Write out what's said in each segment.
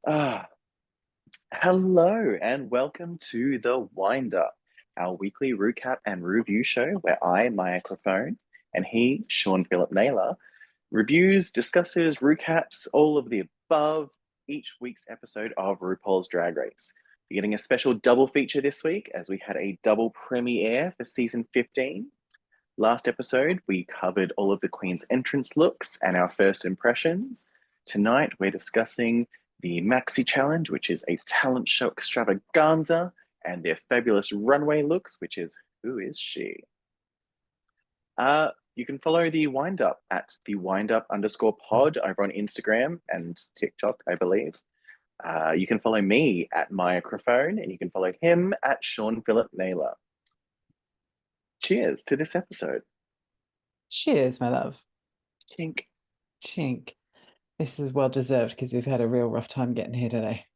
Ah, hello and welcome to the Wind Up, our weekly recap and review show where I, microphone, and he, Sean Philip Naylor, reviews, discusses, recaps all of the above each week's episode of RuPaul's Drag Race. We're getting a special double feature this week as we had a double premiere for season 15. Last episode, we covered all of the Queen's entrance looks and our first impressions. Tonight, we're discussing the Maxi Challenge, which is a talent show extravaganza, and their fabulous runway looks, which is Who Is She? You can follow the Wind Up at the windup_pod over on Instagram and TikTok, I believe. You can follow me at microphone, and you can follow him at Sean Philip Naylor. Cheers to this episode. Cheers, my love. Chink. Chink. This is well deserved because we've had a real rough time getting here today.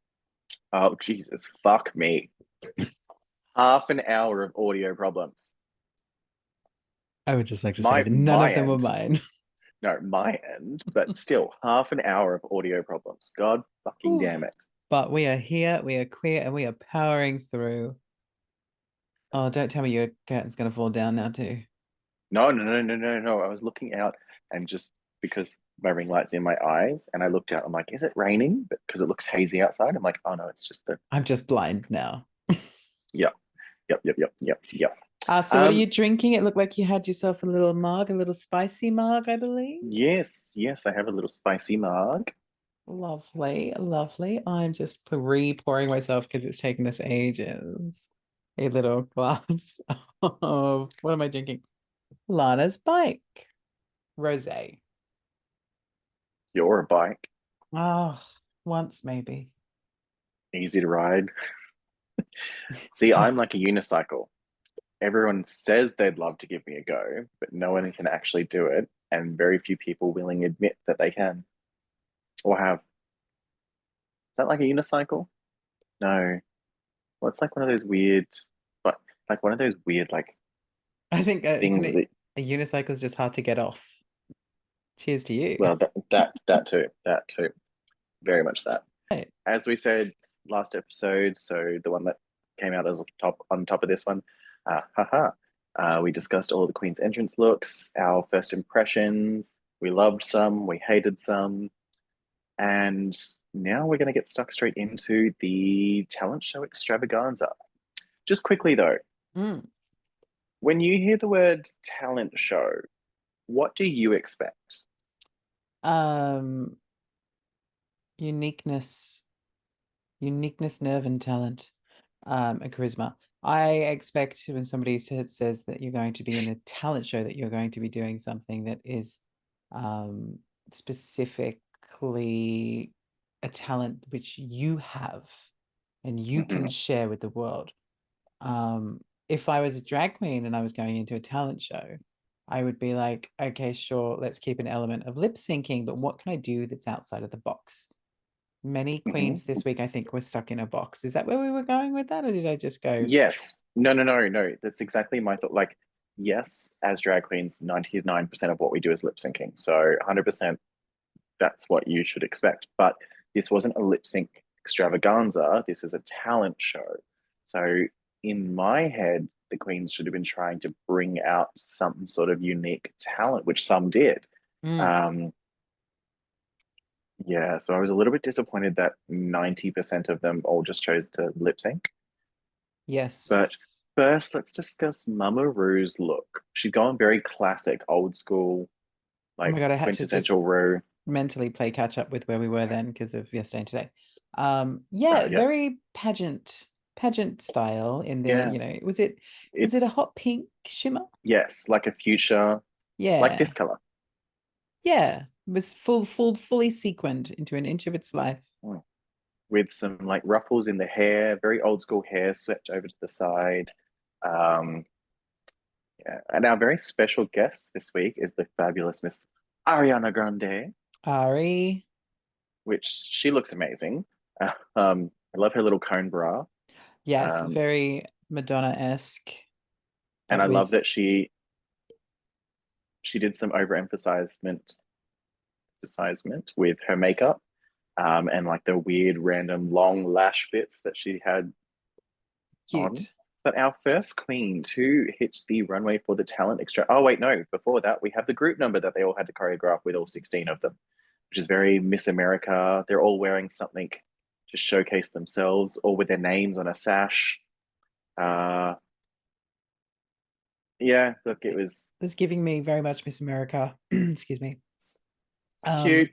Oh, Jesus, fuck me. Half an hour of audio problems. I would just like to say that none of them were mine. No, my end, but still, half an hour of audio problems. God fucking damn it. But we are here, we are queer, and we are powering through. Oh, don't tell me your curtain's going to fall down now too. No. I was looking out and just because my ring light's in my eyes and I looked out, I'm like, is it raining? But because it looks hazy outside, I'm like, oh no, it's just the... I'm just blind now. Yep. So what are you drinking? It looked like you had yourself a little mug, a little spicy mug, I believe. Yes, I have a little spicy mug. Lovely. I'm just pouring myself because it's taken us ages. A little glass of, what am I drinking? Lana's Bike. Rosé. You're a bike. Oh, once maybe. Easy to ride. See, I'm like a unicycle. Everyone says they'd love to give me a go, but no one can actually do it, and very few people willingly admit that they can or have. Is that like a unicycle? No. Well, it's like one of those weird, but like one of those weird like I think things isn't that. it a unicycle is just hard to get off. Cheers to you. Well, that too, very much that. Right. As we said last episode, so the one that came out as on top of this one, we discussed all of the Queen's entrance looks, our first impressions. We loved some, we hated some, and now we're going to get stuck straight into the talent show extravaganza. Just quickly though, when you hear the word talent show, what do you expect? Uniqueness, nerve and talent, and charisma. I expect when somebody says that you're going to be in a talent show that you're going to be doing something that is specifically a talent which you have and you can share with the world. If I was a drag queen and I was going into a talent show, I would be like, okay, sure, let's keep an element of lip syncing, but what can I do that's outside of the box? Many queens this week, I think, were stuck in a box. Is that where we were going with that, or did I just go? Yes. No. That's exactly my thought. Like, yes, as drag queens, 99% of what we do is lip syncing. So 100%, that's what you should expect. But this wasn't a lip sync extravaganza. This is a talent show. So in my head, the queens should have been trying to bring out some sort of unique talent, which some did. Yeah, so I was a little bit disappointed that 90% of them all just chose to lip sync. Yes. But first, let's discuss Mama Rue's look. She'd gone very classic, old school, like oh my God, I had quintessential to Rue. mentally play catch up with where we were then because of yesterday and today. Yeah. Very pageant style in the, Yeah. was it a hot pink shimmer? Yes, like a fuchsia. Yeah. Like this color. Yeah. It was fully sequined into an inch of its life. with some like ruffles in the hair, very old school hair swept over to the side. Um, yeah. And our very special guest this week is the fabulous Miss Ariana Grande, Ari. which she looks amazing. I love her little cone bra. Yes, Um, very Madonna-esque, and but I love with that she did some emphasizement with her makeup, and like the weird random long lash bits that she had on. cute. But our first queen to hit the runway for the talent extra. Oh wait, no. Before that, we have the group number that they all had to choreograph with all 16 of them, which is very Miss America. They're all wearing something to showcase themselves, or with their names on a sash. Uh, yeah, look, it was It's giving me very much Miss America. Excuse me. it's Um, cute.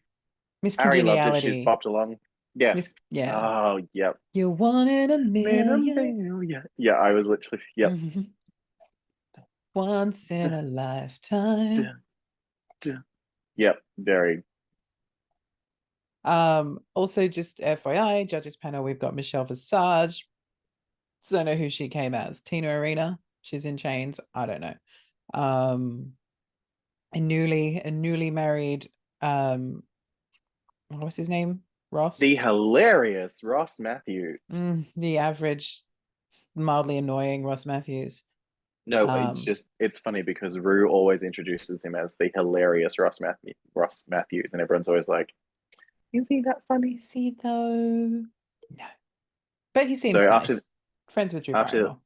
Miss Ari loved it. She's Congeniality. bopped along. Miss, Yes. yeah. Oh, yep. You're one in a million. Yeah. Yeah, I was literally, yep. Mhm. Once in Duh, a lifetime. duh, duh. Yep, very. Also just FYI, judges panel, we've got Michelle Visage. Don't know who she came as. Tina Arena. She's in chains. I don't know. Um, a newly married what's his name? The Ross. hilarious Ross Matthews. The average, mildly annoying Ross Matthews. No, Um, it's funny because Rue always introduces him as the hilarious Ross Matthews, and everyone's always like, "Is he that funny?" is he though? No, but he So seems nice. Friends with Drew after Barrymore.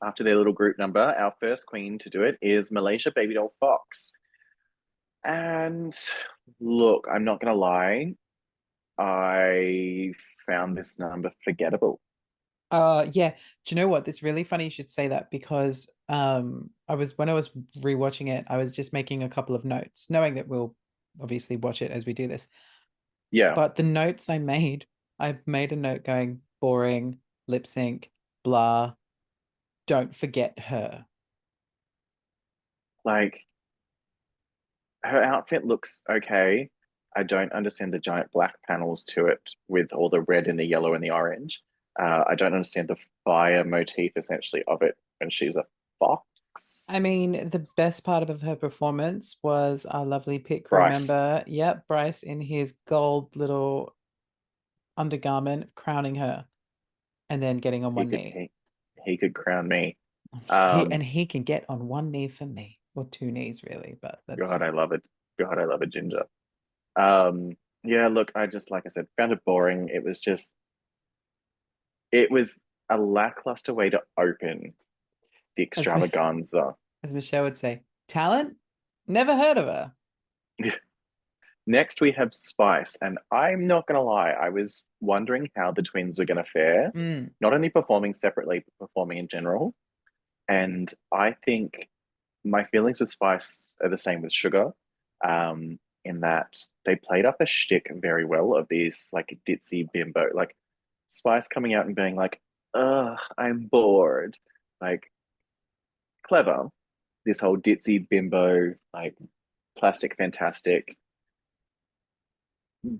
after their little group number, our first queen to do it is Malaysia Baby Doll Fox. And look, I'm not gonna lie, I found this number forgettable. Yeah. Do you know what? It's really funny you should say that because when I was rewatching it, I was just making a couple of notes, knowing that we'll obviously watch it as we do this. Yeah, But the notes I made a note going boring, lip sync, blah, don't forget her. like her outfit looks okay. I don't understand the giant black panels to it with all the red and the yellow and the orange. I don't understand the fire motif essentially of it when she's a I fox. mean, the best part of her performance was our lovely pit crew Bryce, member. Yep, Bryce in his gold little undergarment crowning her and then getting on he one could knee. he could crown me. He Um, and he can get on one knee for me, or two knees really, but that's God, fine. I love it. God, I love a ginger. Um, yeah, look, I just like I said, found it boring. It was a lackluster way to open the As extravaganza. as Michelle would say, talent? Never heard of her. Next, we have Spice, and I'm not gonna lie, I was wondering how the twins were gonna fare, Mm. not only performing separately, but performing in general. And I think my feelings with Spice are the same with Sugar, in that they played up a shtick very well of these like ditzy bimbo, like Spice coming out and being like, "Ugh, I'm bored," like clever. This whole ditzy bimbo, like plastic fantastic.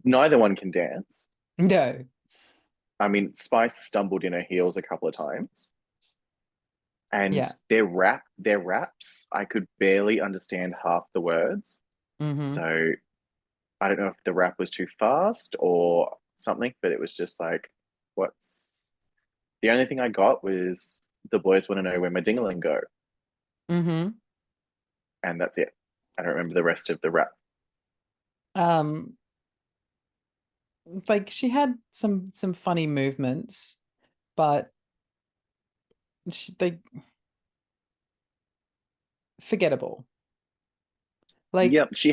Neither one can dance. No. I mean, Spice stumbled in her heels a couple of times, and Yeah. their raps, I could barely understand half the words. Mm-hmm. So I don't know if the rap was too fast or something, but it was just like, what's the only thing I got was the boys want to know where my dingaling go, Mm-hmm. and that's it. I don't remember the rest of the rap. Um, like she had some funny movements, but they forgettable. Like Yep, she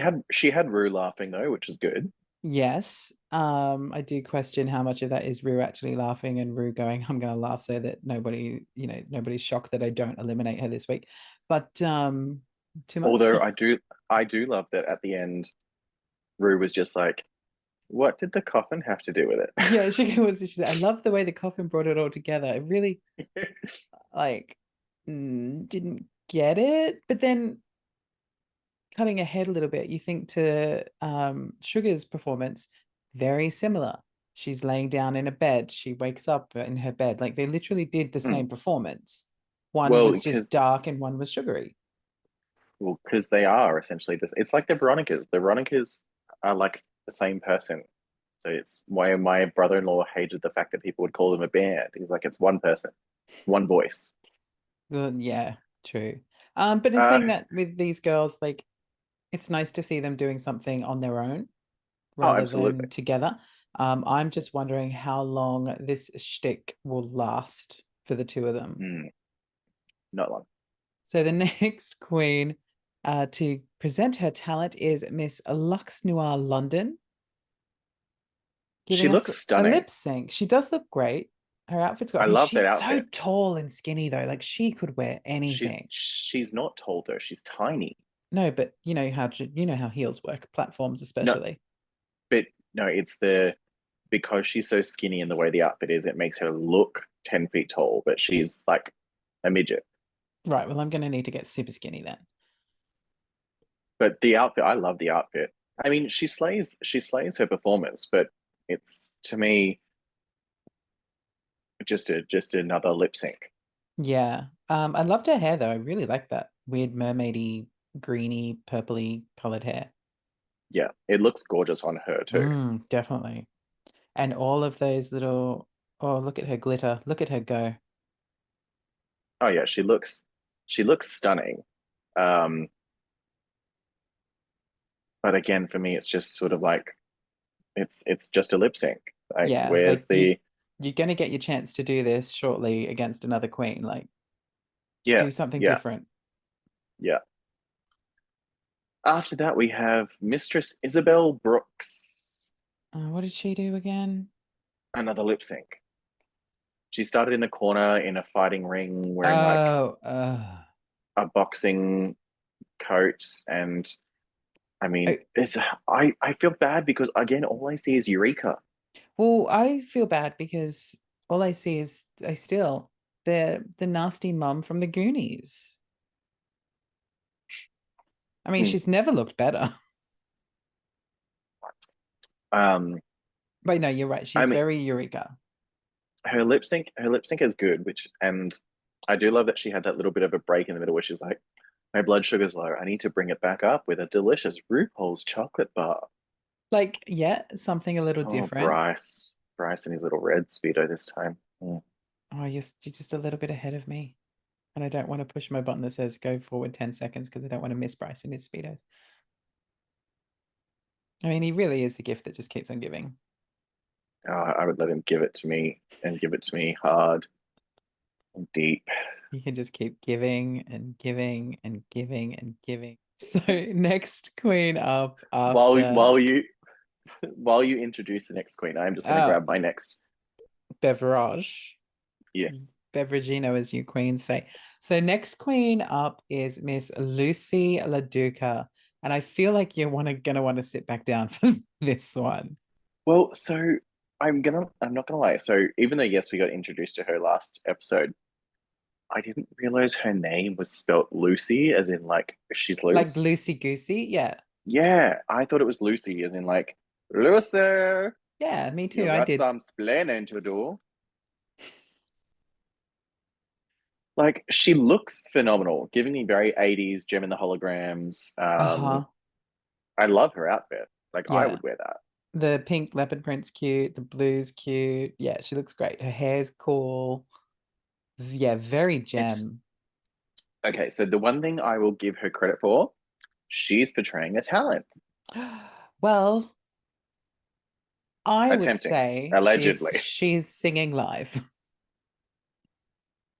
had Rue laughing though, which is good. yes, I do question how much of that is Rue actually laughing and Rue going, I'm gonna laugh so that nobody's shocked that I don't eliminate her this week. But too much. Although I do love that at the end, Rue was just like, "What did the coffin have to do with Yeah, she said, I love the way the coffin brought it all together. I really it?" like didn't get it. But then cutting ahead a little bit, you think to Sugar's performance, very similar. She's laying down in a bed. She wakes up in her bed. Like they literally did the Mm. same performance. One Well, was just dark and one was sugary. because they are essentially this. It's like the Veronicas. The Veronicas are like the same person. So it's why my brother-in-law hated the fact that people would call them a band. He's like, it's one person, it's one voice. Well, yeah, true. But in Uh, saying that, with these girls, like it's nice to see them doing something on their own oh, rather absolutely. than together. I'm just wondering how long this shtick will last for the two of them. Mm, not long. So the next queen to present her talent is Miss Lux Noir London, She giving us looks a stunning. lip sync. She does look great. Her outfit's got, I I mean, love that she's so outfit. tall and skinny though. Like she could wear She's anything. she's not tall though. She's tiny. No, but you know how heels work, platforms No, especially. but no, it's the because she's so skinny in the way the outfit is, it makes her look 10 feet tall, but she's like a midget. Right, well, I'm gonna need to get super skinny then. But the outfit, I love the outfit. I mean, she slays her performance, but it's to me just another lip sync. Yeah. I loved her hair though. I really like that weird mermaidy, greeny, purpley colored hair. Yeah, it looks gorgeous on her too. Definitely. And all of those little, oh, look at her glitter. Look at her go. Oh yeah, she looks stunning. Um, but again, for me, it's just sort of like it's just a lip sync. Like, Yeah, where's like the you're gonna get your chance to do this shortly against another queen. Like, do yes, something yeah, different. yeah. After that, we have Mistress Isabel Brooks, What did she do again? another lip sync. She started in the corner in a fighting ring wearing like Oh, a boxing coat. And I mean, I, I feel bad because again, all I see is Eureka. well, I feel bad because all I see is I still the nasty mum from the Goonies. I mean, Hmm. she's never looked better. Um, But no, you're right. I She's mean, very Eureka. her lip sync is good, which and I do love that she had that little bit of a break in the middle where she's like, my blood sugar's low. I need to bring it back up with a delicious RuPaul's chocolate bar. Like, yeah, something a little Oh, different. Bryce and his little red speedo this time. Mm. Oh, you're just a little bit ahead of me. And I don't want to push my button that says go forward 10 seconds because I don't want to miss Bryce in his speedos. I mean, he really is the gift that just keeps on giving. I would let him give it to me and give it to me hard and deep. He can just keep giving and giving and giving and giving. So next queen up While after while you while you introduce the next queen, I'm just going to oh grab my next. Beverage. Yes. Beveragino, as you queens say. So next queen up is Miss Lucy LaDuca. And I feel like you're gonna want to sit back down for this one. Well, so I'm not gonna lie. So even though yes, we got introduced to her last episode, I didn't realize her name was spelt Lucy, as in like she's Like loose. Lucy Goosey. Yeah. Yeah, I thought it was Lucy, as in like Lucy, Yeah, me too. you I got did. some splaining to do. Like she looks phenomenal, giving me very 80s Gem and the Holograms. Uh-huh. I love her outfit. Like I Yeah. would wear that. The pink leopard print's cute. The blue's cute. Yeah, she looks great. Her hair's cool. Yeah, very It's gem. okay. So the one thing I will give her credit for, she's portraying a talent, Well, I would attempting, say she's allegedly. she's singing live.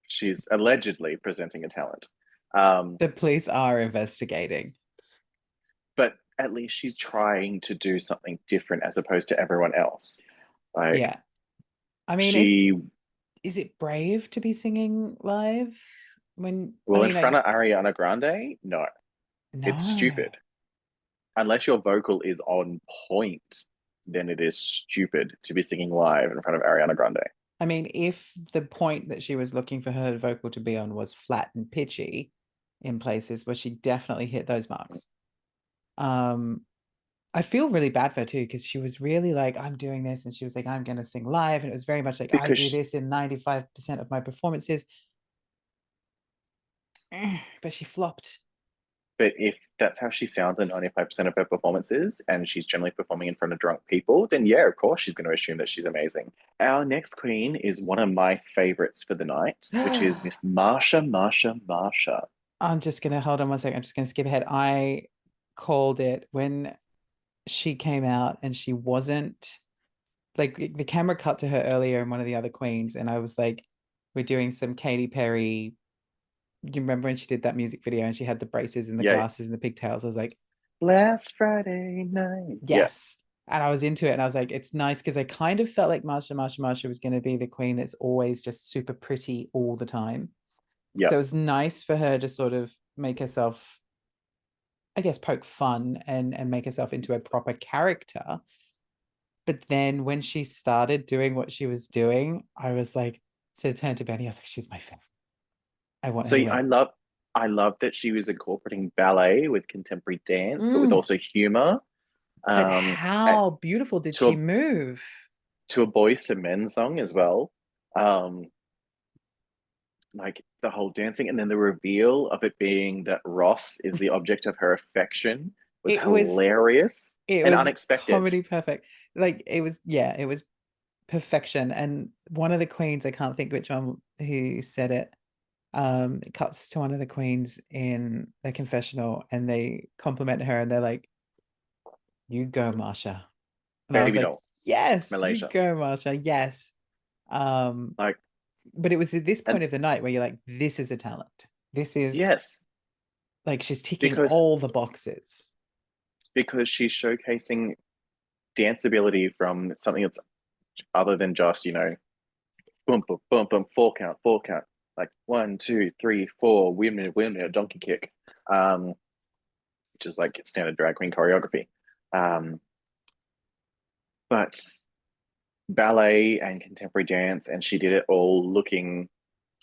She's allegedly presenting a talent. Um, The police are investigating. but at least she's trying to do something different as opposed to everyone else. Like Yeah. I mean, if she, is it brave to be singing live when I well, in mean front I of Ariana Grande, no, it's no. stupid. Unless your vocal is on point, then it is stupid to be singing live in front of Ariana Grande. I mean, if the point that she was looking for her vocal to be on was flat and pitchy in places where she definitely hit those marks. Um, I feel really bad for her too, because she was really like, I'm doing this, and she was like, I'm going to sing live, and it was very much like, I because do this in 95% of my performances. But she flopped. but if that's how she sounds in 95% of her performances and she's generally performing in front of drunk people, then yeah, of course she's going to assume that she's amazing. Our next queen is one of my favorites for the night, which is Miss Marsha. I'm just gonna hold on one second. I'm just gonna skip ahead. I called it when she came out, and she wasn't like, the camera cut to her earlier in one of the other queens, and I was like, we're doing some Katy Perry. You remember when she did that music video and she had the braces and the Yeah, glasses and the pigtails? I was like, last Friday night. Yeah, yes. And I was into it, and I was like, it's nice, because I kind of felt like Marsha was going to be the queen that's always just super pretty all the time. yeah. So it was nice for her to sort of make herself, I guess, poke fun and make herself into a proper character. But then when she started doing what she was doing, I was like, so I turned to Benny, I was like, she's my favorite. I want her to See, win. I love that she was incorporating ballet with contemporary dance, but with Mm, also humor. but Um, at, how beautiful did to she a move? to a Boys to Men song as well. Um, like the whole dancing, and then the reveal of it being that Ross is the object of her affection was It was hilarious it and was unexpected. comedy perfect. Like, it was, yeah, it was perfection. And one of the queens, I can't think which one who said it. It cuts to one of the queens in the confessional, and they compliment her, and they're like, "You go, Marsha." And I was Baby like, doll, "Yes, you Malaysia. go, Marsha. Yes." Um, Like, but it was at this and point of the night where you're like, "This is a talent. This is yes, like, she's ticking because all the boxes." she's showcasing dance ability from something that's other than just, boom, boom, boom, boom, four count, like 1, 2, 3, 4, women, a donkey kick, which is like standard drag queen choreography. Um, but ballet and contemporary dance, and she did it all looking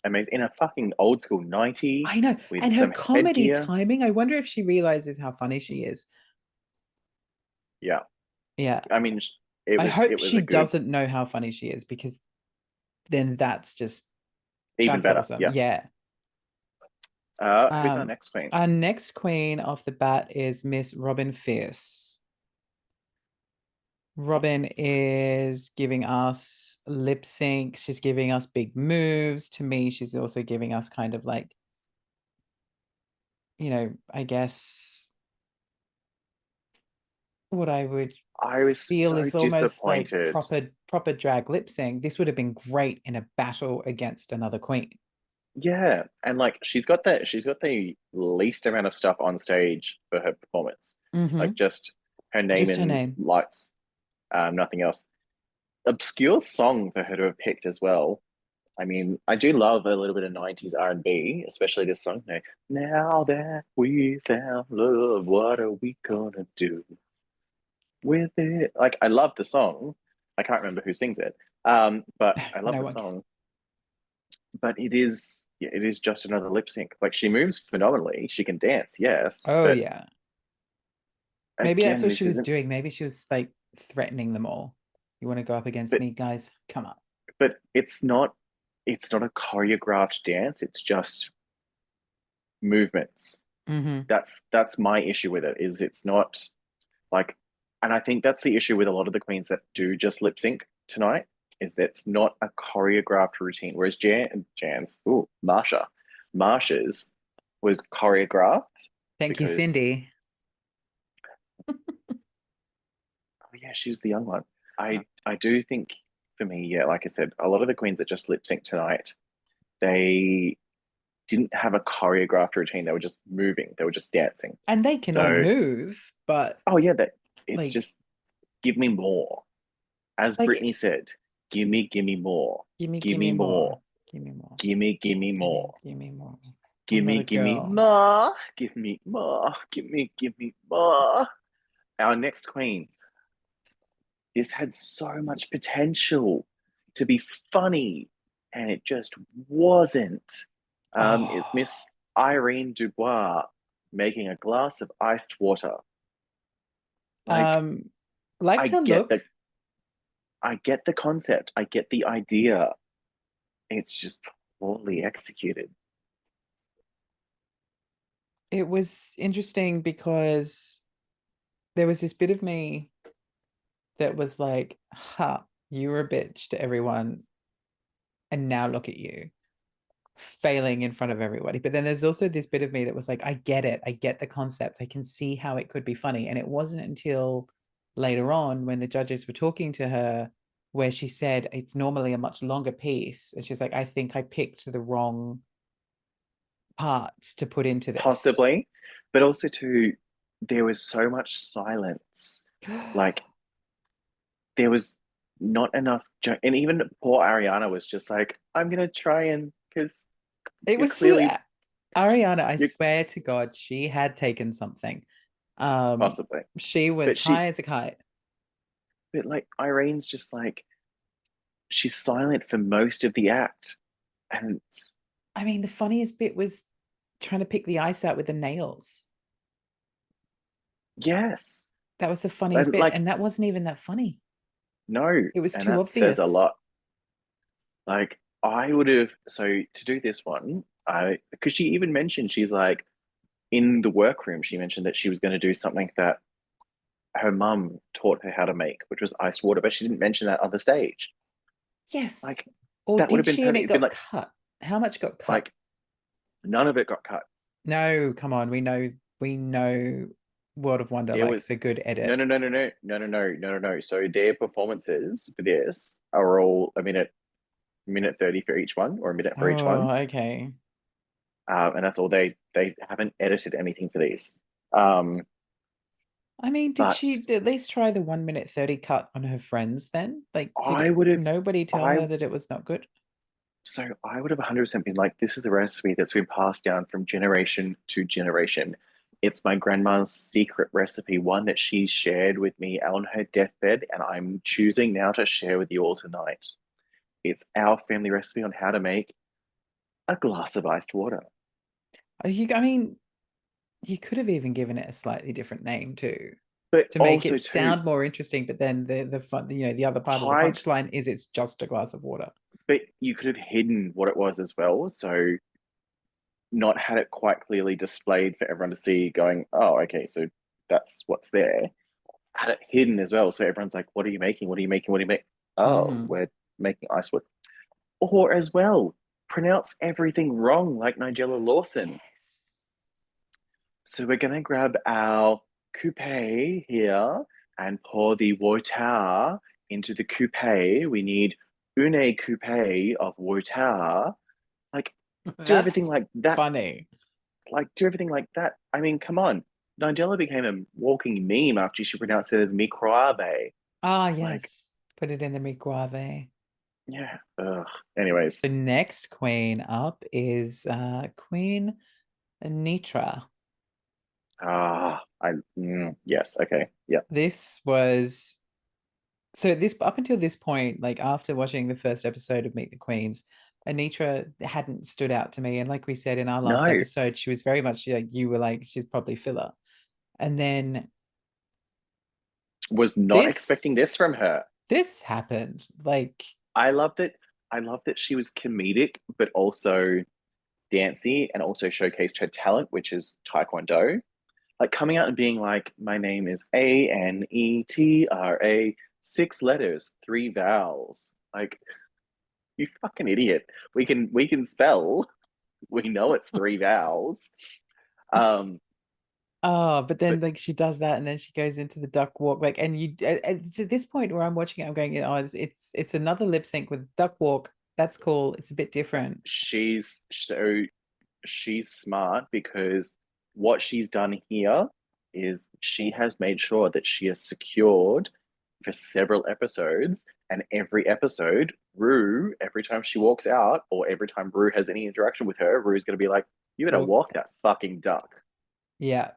amazing in a fucking old school 90 I know, with and her some comedy headgear. timing. I wonder if she realizes how funny she is. Yeah, Yeah, I mean, I hope it was she a good, doesn't know how funny she is, because then even that's better. awesome. Yeah. Yeah. Who's our next queen? Our next queen off the bat is Miss Robin Fierce. Robin is giving us lip sync. She's giving us big moves. To me, she's also giving us kind of like, I guess what I would I was feel so is almost like disappointed. proper drag lip sync. This would have been great in a battle against another queen. Yeah, and like she's got the least amount of stuff on stage for her performance. Mm-hmm. Like just her name Just her and name. lights, nothing else. Obscure song for her to have picked as well. I mean, I do love a little bit of 90s R&B, especially this song. Now that we found love, what are we gonna do with it? Like, I love the song. I can't remember who sings it. But I love No the one can. song. But yeah, it is just another lip sync. Like, she moves phenomenally. She can dance, yes. Oh But yeah. Maybe that's again, what she this was isn't, doing. Maybe she was like threatening them all. You want to go up against but me, guys? Come on. it's not a choreographed dance. It's just movements. Mm-hmm. That's my issue with it, is it's not like, and I think that's the issue with a lot of the queens that do just lip sync tonight, is that it's not a choreographed routine. Whereas Marsha's was choreographed Thank you, because, Cindy. oh yeah, she was the young one. I do think for me, yeah, like I said, a lot of the queens that just lip sync tonight, they didn't have a choreographed routine. They were just moving. They were just dancing. And they can all So, move, but oh yeah, that it's like, just give me more. As like, Brittany said, give me more. Give give me me more. more. Give me more. Give me more. Give me more. I'm not a Give me girl. more. Give me more. Give me more. Our next queen. This had so much potential to be funny, and it just wasn't. It's Oh, Miss Irene Dubois making a glass of iced water. Like, Liked I her get look. the I get the concept, I get the idea. It's just poorly executed. It was interesting because there was this bit of me that was like, ha, you were a bitch to everyone, and now look at you failing in front of everybody. But then there's also this bit of me that was like, I get it. I get the concept. I can see how it could be funny. And it wasn't until later on when the judges were talking to her where she said it's normally a much longer piece. And she's like, I think I picked the wrong parts to put into this. Possibly, but also too, there was so much silence. Like there was not enough, and even poor Ariana was just like, "I'm gonna try and because It you're was so clearly Ariana, I you swear to God, she had taken something. Um, possibly," she was but high as a kite. like Irene's just like she's silent for most of the act, and I mean, the funniest bit was trying to pick the ice out with the nails. yes, That was the funniest and bit. like And that wasn't even that funny. no, It was and too that says a obvious. lot. Like I would have so to do this one, I because she even mentioned she's like in the workroom, she mentioned that she was going to do something that her mum taught her how to make, which was iced water, but she didn't mention that on the stage. Yes. Like Or that would have did been she and perfect. it It'd been got cut? How much got cut? like none of it got cut. No, come on. We know World of Wonder There was likes a good no, edit. no, no, no, no, no, no, no, no, no, no. So their performances for this are all minute 30 for each one, or a minute for each Oh, one, okay. and that's all they haven't edited anything for these. Um, I mean, did but she at least try the 1 minute 30 cut on her friends then? Like, did I would have, nobody tell I her that it was not good? so I would have 100% been like, this is a recipe that's been passed down from generation to generation. It's my grandma's secret recipe, one that she shared with me on her deathbed, and I'm choosing now to share with you all tonight. It's our family recipe on how to make a glass of iced water. I mean, you could have even given it a slightly different name too, But to make also it too, sound more interesting. But then the fun, the other part of the hide, punchline is it's just a glass of water. but you could have hidden what it was as well. So not had it quite clearly displayed for everyone to see, going, oh, okay, so that's what's there. Had it hidden as well. So everyone's like, what are you making? What are you making? What are you making? Oh, Mm-hmm. we're making ice wood. Or as well, pronounce everything wrong like Nigella Lawson. Yes. So we're going to grab our coupe here and pour the water into the coupe. We need une coupe of water. Like, do everything That's like that. funny. Like, do everything like that. I mean, come on. Nigella became a walking meme after she pronounced it as microabe. Ah, Like, yes. Put it in the microwave. yeah. Ugh. Anyways, The next queen up is Queen Anitra. yes, okay, yeah. This was so this up until this point, like after watching the first episode of Meet the Queens, Anitra hadn't stood out to me. And like we said in our last No, episode, she was very much like you were like, she's probably filler. And then was not expecting this this from her. this happened. Like, I loved it. I loved that she was comedic, but also dancy and also showcased her talent, which is Taekwondo. Like coming out and being like, my name is Anetra, 6 letters, 3 vowels. Like, you fucking idiot. We can spell. We know it's 3 vowels. Um, oh, but then but like she does that and then she goes into the duck walk. Like, and you it's at this point where I'm watching it, I'm going, oh, it's another lip sync with duck walk. That's cool. It's a bit different. she's smart because what she's done here is she has made sure that she has secured for several episodes, and every episode, Rue, every time she walks out or every time Rue has any interaction with her, Rue's going to be like, "You better Well, walk that fucking duck." yeah.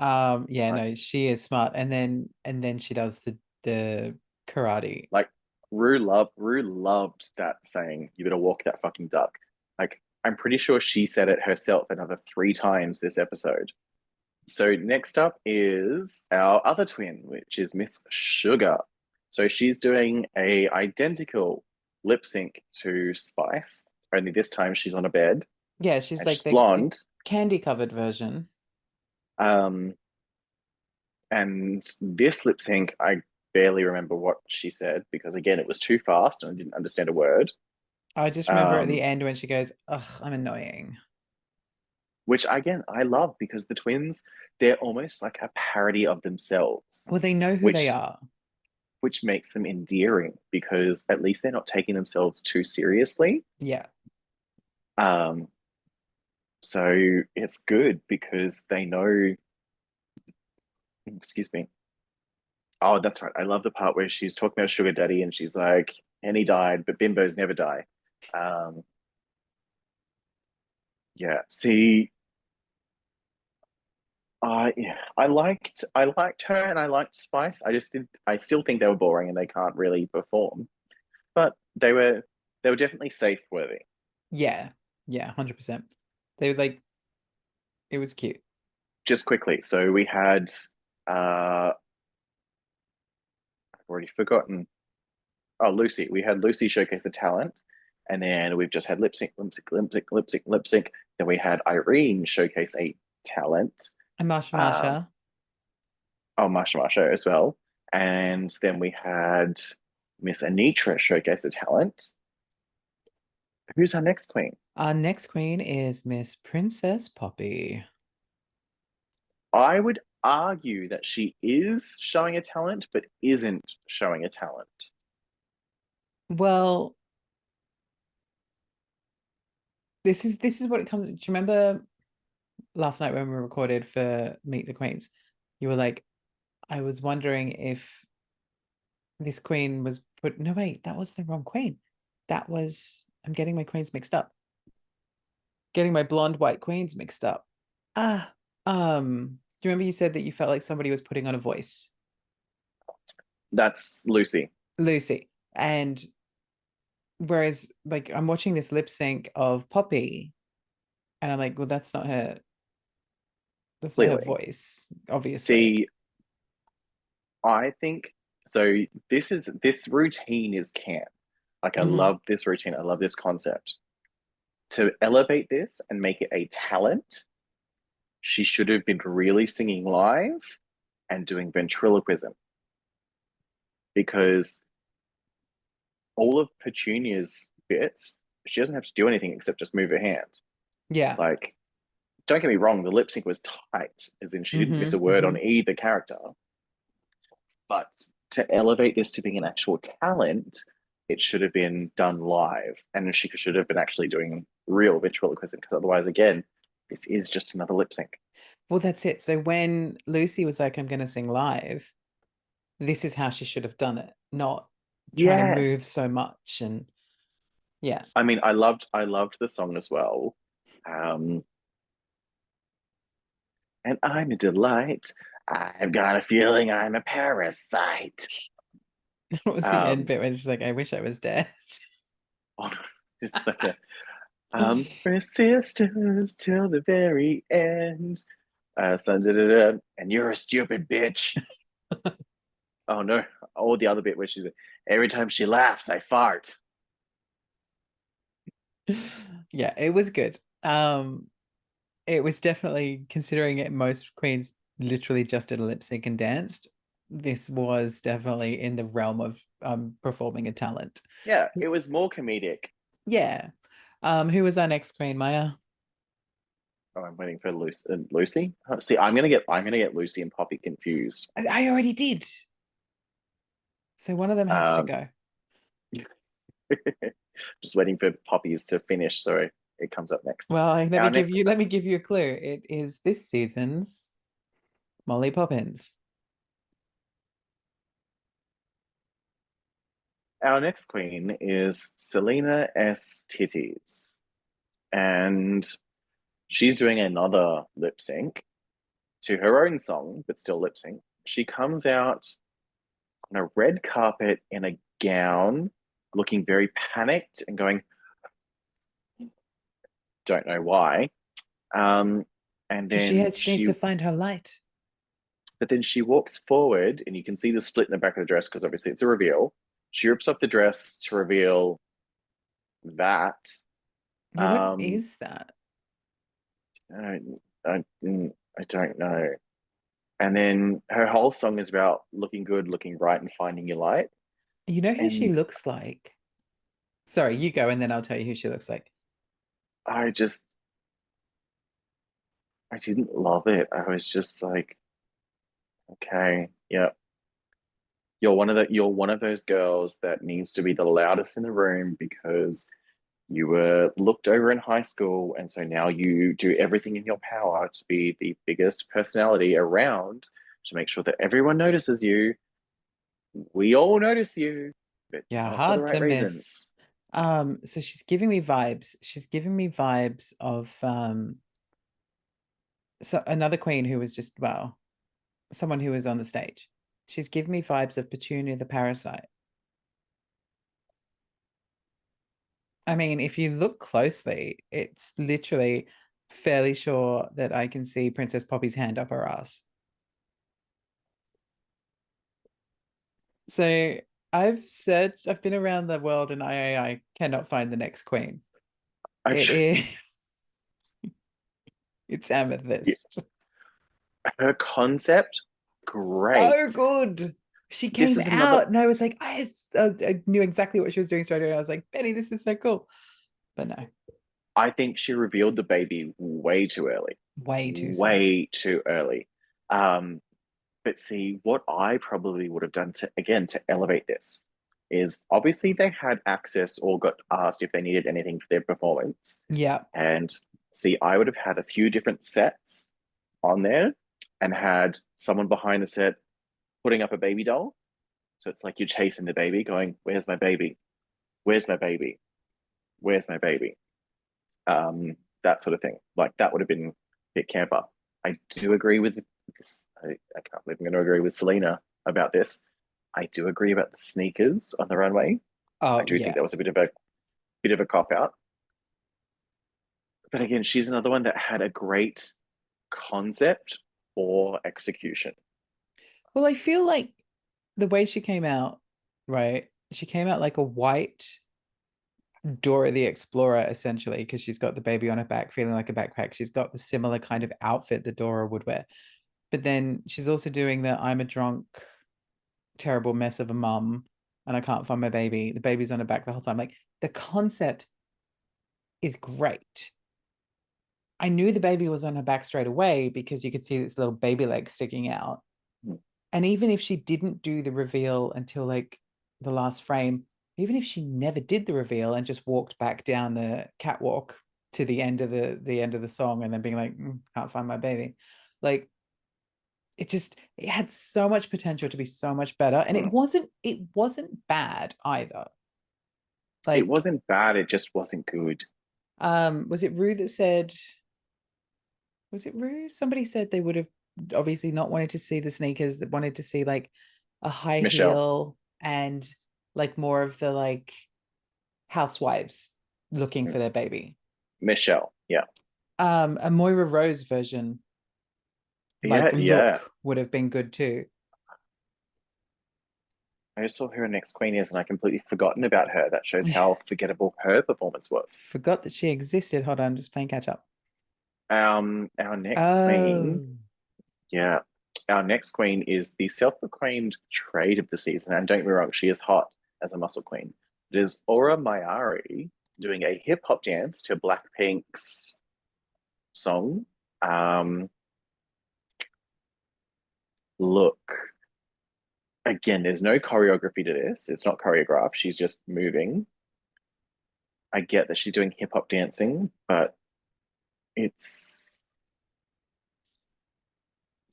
Yeah, Like, no, she is smart. And then she does the karate. like Rue loved that saying, "You better walk that fucking duck." Like, I'm pretty sure she said it herself another 3 times this episode. So next up is our other twin, which is Miss Sugar. So she's doing a identical lip sync to Spice, only this time she's on a bed Yeah, she's and like she's the blonde. candy covered version. Um, and this lip sync, I barely remember what she said because again, it was too fast and I didn't understand a word. I just remember at the Um, end when she goes, "Ugh, I'm annoying." which again I love because the twins, they're almost like a parody of themselves, Well, they know who they which are. which makes them endearing because at least they're not taking themselves too seriously. Yeah. Um, so it's good because they know, excuse me. Oh, that's right. I love the part where she's talking about Sugar Daddy and she's like, and he died, but bimbos never die. Um, yeah. See, yeah, I liked her and I liked Spice. I still think they were boring and they can't really perform, but they were definitely safe worthy. Yeah. Yeah, 100%. They were like, it was cute. Just quickly, so we had I've already forgotten. Oh, Lucy. We had Lucy showcase the talent, and then we've just had lip sync, lip sync, lip sync, lip sync, lip sync. Then we had Irene showcase a talent. And Marsha Um, Marsha. oh, Masha Masha as well. And then we had Miss Anitra showcase a talent. Who's our next queen? Our next queen is Miss Princess Poppy. I would argue that she is showing a talent, but isn't showing a talent. Well, this is what it comes. Do you remember last night when we recorded for Meet the Queens? You were like, I was wondering if this queen was put. No, wait, that was the wrong queen. That was, I'm getting my queens mixed up. Getting my blonde white queens mixed up. Ah, do you remember you said that you felt like somebody was putting on a voice? That's Lucy. Lucy. And whereas like I'm watching this lip sync of Poppy and I'm like, well, that's not her Clearly. voice, obviously. See, I think so. This routine is camp. Like I Hmm. love this routine. I love this concept. To elevate this and make it a talent, she should have been really singing live and doing ventriloquism because all of Petunia's bits, she doesn't have to do anything except just move her hand. Yeah. Like, don't get me wrong, the lip sync was tight, as in she didn't miss a word on Hmm. either character. But to elevate this to being an actual talent, it should have been done live, and she should have been actually doing real ventriloquism. Because otherwise, again, this is just another lip sync. Well, that's it. So when Lucy was like, I'm going to sing live, this is how she should have done it, not trying to move Yes, so much. And yeah. I mean, I loved the song as well. Um, and I'm a delight. I've got a feeling I'm a parasite. What was the end Um, bit where she's like, I wish I was dead? on just like a persistence till the very end. So, da, da, da, and you're a stupid bitch. Oh no! Or the other bit where she's every time she laughs, I fart. Yeah, it was good. It was definitely considering it most queens literally just did a lip sync and danced. This was definitely in the realm of performing a talent. Yeah, it was more comedic. Yeah. Who was our next queen, Maya? Oh, I'm waiting for Lucy. Lucy? See, I'm gonna get Lucy and Poppy confused. I already did. So one of them has to Um, go. just waiting for Poppy's to finish, so it comes up next. Well, let me Our give next, you let me give you a clue. It is this season's Molly Poppins. our next queen is Selena S. Titties, and she's doing another lip sync to her own song, but still lip sync. She comes out on a red carpet in a gown, looking very panicked and going, don't know why. Um, And Because then she needs to find her light. but then she walks forward, and you can see the split in the back of the dress because obviously it's a reveal. She rips off the dress to reveal that. Yeah, what Um, is that? I, I don't know. And then her whole song is about looking good, looking bright, and finding your light. You know who she And looks like? Sorry, you go and then I'll tell you who she looks like. I just, I didn't love it. I was just like, okay, yeah, you're one of those girls that needs to be the loudest in the room because you were looked over in high school, and so now you do everything in your power to be the biggest personality around to make sure that everyone notices you. We all notice you, but Yeah, not for the hard right to miss. reasons. So she's giving me vibes. She's giving me vibes of so another queen who was just well, someone who was on the stage. She's giving me vibes of Petunia the Parasite. I mean, if you look closely, it's literally fairly sure that I can see Princess Poppy's hand up her ass. So I've been around the world and I cannot find the next queen. I, It is, it's yeah, Amethyst. her concept, So great. good. She This came is another. out and I was like, I knew exactly what she was doing straight away. I was like, Benny, this is so cool. But no, I think she revealed the baby way too early, way too soon. way too early. Um, But see, what I probably would have done to again to elevate this is obviously they had access or got asked if they needed anything for their performance. Yeah. And see, I would have had a few different sets on there and had someone behind the set putting up a baby doll. So it's like you're chasing the baby, going, "Where's my baby? Where's my baby? Where's my baby?" That sort of thing. Like that would have been a bit camper. I do agree with this. I can't believe I'm going to agree with Selena about this. I do agree about the sneakers on the runway. I Oh do think yeah. that was a bit of a cop out. But again, she's another one that had a great concept or execution. Well, I feel like the way she came out, right? She came out like a white Dora the Explorer, essentially, because she's got the baby on her back, feeling like a backpack. She's got the similar kind of outfit that Dora would wear. But then she's also doing the I'm a drunk, terrible mess of a mum and I can't find my baby. The baby's on her back the whole time. Like the concept is great. I knew the baby was on her back straight away because you could see this little baby leg sticking out. And even if she didn't do the reveal until like the last frame, even if she never did the reveal and just walked back down the catwalk to the end of the song and then being like, can't find my baby, like it had so much potential to be so much better, and it wasn't bad either. It Like, wasn't bad, it just wasn't good. was it Rue that said? Was it Rue? Somebody said they would have obviously not wanted to see the sneakers, that wanted to see like a high Michelle. heel and like more of the like housewives looking for their baby. Michelle. Yeah. A Moira Rose version, Yeah, like yeah. look, would have been good too. I just saw who her next queen is and I completely forgotten about her. That shows how forgettable her performance was. Forgot that she existed. Hold on, I'm just playing catch up. Our next queen, Oh, yeah, our next queen is the self-proclaimed trade of the season. And don't get me wrong, she is hot as a muscle queen. It is Aura Mayari doing a hip hop dance to Blackpink's song. Um, Look, again, there's no choreography to this. It's not choreographed. She's just moving. I get that she's doing hip hop dancing, but it's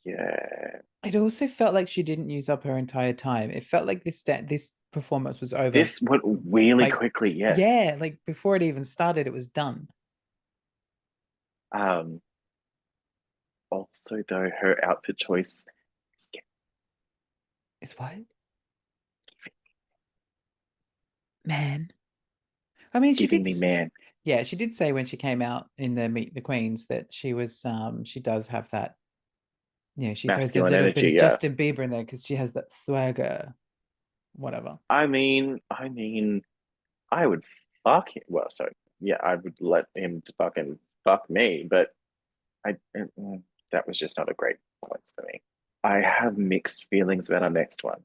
yeah. it also felt like she didn't use up her entire time. It felt like this performance was over. This went really Like, quickly, yes. yeah, like before it even started, it was done. Um, Also, though, her outfit choice is Is what? Man. I mean, she giving did me man. Yeah, she did say when she came out in the Meet the Queens that she does have that, she throws a Masculine little bit energy, of yeah. Justin Bieber in there because she has that swagger, whatever. I mean, I would fuck him. Well, sorry, yeah, I would let him fucking fuck me, but that was just not a great performance for me. I have mixed feelings about our next one.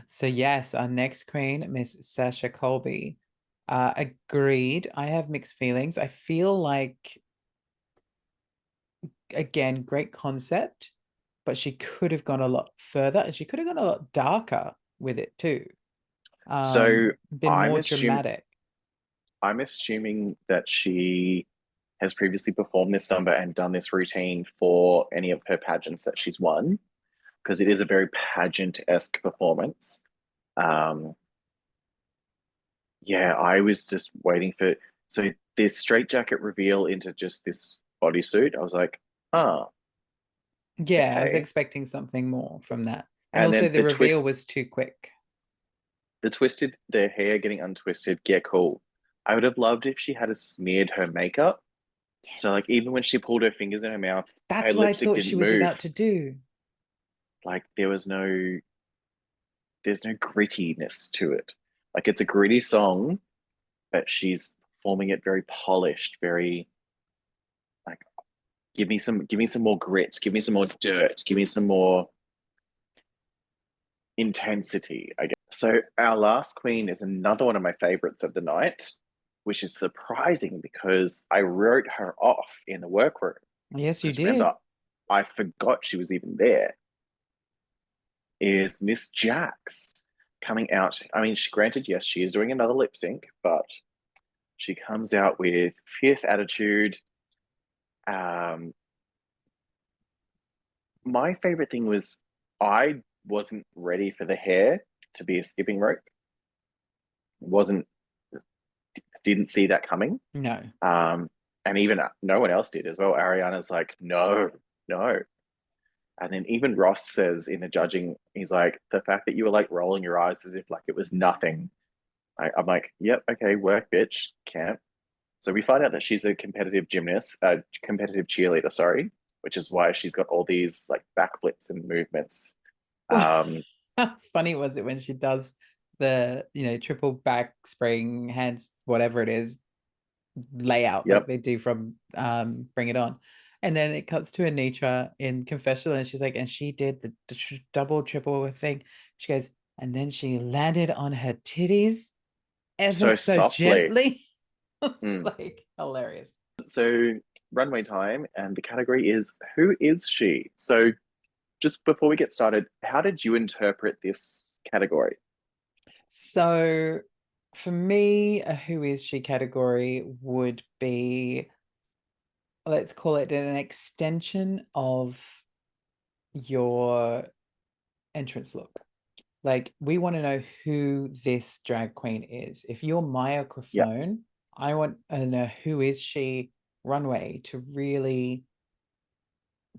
So yes, our next queen, Miss Sasha Colby. Agreed. I have mixed feelings. I feel like, again, great concept, but she could have gone a lot further and she could have gone a lot darker with it too. So Been I'm more assuming dramatic. I'm assuming that she has previously performed this number and done this routine for any of her pageants that she's won, because it is a very pageant-esque performance. Um, yeah, I was just waiting for this straitjacket reveal into just this bodysuit. I was like, oh, Yeah, I was okay. expecting something more from that. And And also then the reveal was too quick. the hair getting untwisted, yeah, cool. I would have loved if she had smeared her makeup. So like Yes. even when she pulled her fingers in her mouth, her That's what I lipstick thought she didn't was about move. to do. Like there's no grittiness to it. Like it's a gritty song, but she's performing it very polished, very like give me some more grit, give me some more dirt, give me some more intensity, I guess. So our last queen is another one of my favorites of the night, which is surprising because I wrote her off in the workroom. Yes, you Because remember, did. I forgot she was even there. Is Miss Jax coming out? I mean, she granted, yes, she is doing another lip sync, but she comes out with fierce attitude. Um, my favorite thing was I wasn't ready for the hair to be a skipping rope. Wasn't didn't see that coming. No. Um, and even no one else did as well. Ariana's like, no, no. And then even Ross says in the judging, he's like, the fact that you were like rolling your eyes as if like it was nothing. I'm like, yep, okay, work, bitch, camp. So we find out that she's a competitive gymnast, competitive cheerleader, sorry, which is why she's got all these like backflips and movements. Um, How funny was it when she does the, triple back spring hands, whatever it is, layout like yep. they do from Bring It On. And then it cuts to Anitra in confessional and she's like, and she did the double, triple thing. She goes, and then she landed on her titties ever So so softly. gently. It's Mm. like hilarious. So runway time, and the category is who is she? So just before we get started, how did you interpret this category? So for me, a who is she category would be, let's call it an extension of your entrance look. Like, we want to know who this drag queen is. If you're Maya Yeah, Crofone, I want to know who is she runway to really